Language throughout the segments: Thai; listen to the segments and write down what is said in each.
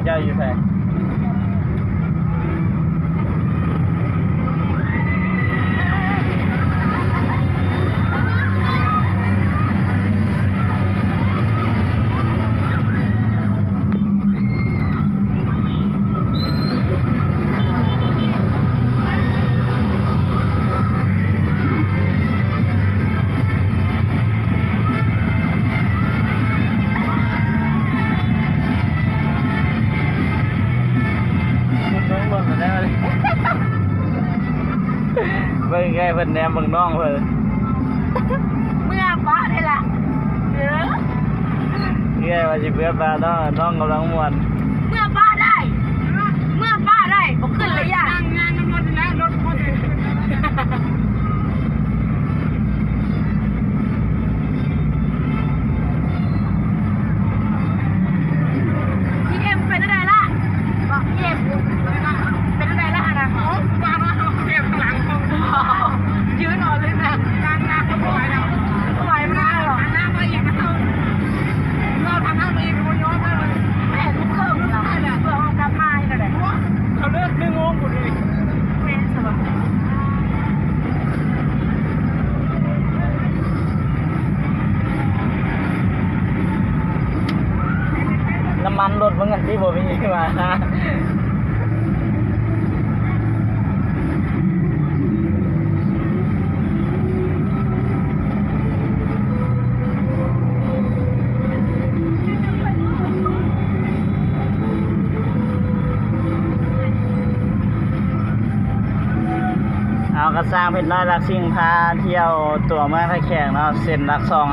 เจ้าอยู่แท้เบิ่งไงเพิ่นแนมเบิ่งน้องเพิ่นเมื่อป้าได้ละไงว่าสิเบื่อปลาน้องกำลังม่วนเมื่อป้าได้ผมขึ้นเลยย่างานน้ำรถแล้วรถหมดพี่เอ็มเป็นอะไรล่ะบอกพี่เอ็มเป็นอะไรล่ะนะโอ้วางแล้วเอ็มข้างหลังยืนนอนเลยนะนานเขาไหวแล้วไหวไม่ได้หรอกหน้าไปอีกนะเราทำหน้าไปอีกมันย้อนไปเลยแม่ทุกเครื่องเราเพื่อห้องดำไม้กันเลยเขาเลิก1 โมงหมดเลยแม่ใช่ปะน้ำมันรถมันกันที่บ่มีมาเอากระสร้างเพชรน้อยรักสิ่งพาเที่ยวตัวเมืองท่าแขกเนาะเส้นรักซอง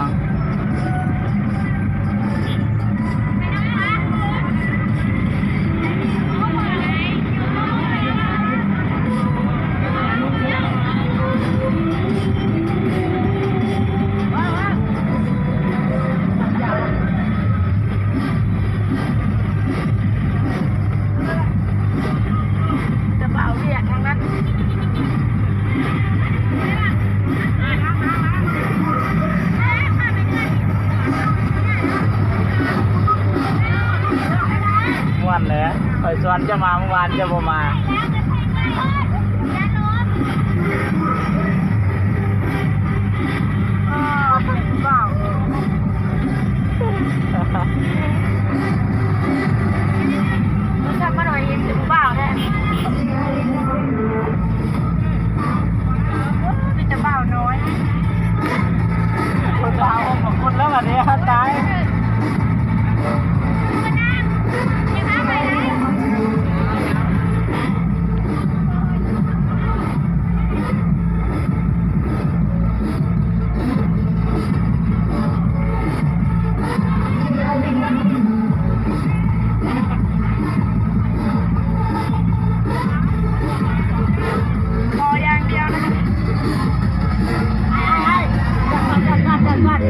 จะเบาเรียกทางนั้นม่วนเลยคอยสวนจะมาเมื่อวานจะบ่มาเบาเราทำมาหน่อยเองถึงเบาแน่มีแต่เบาน้อยคนเราของคนแล้วแบบนี้ตายก่อน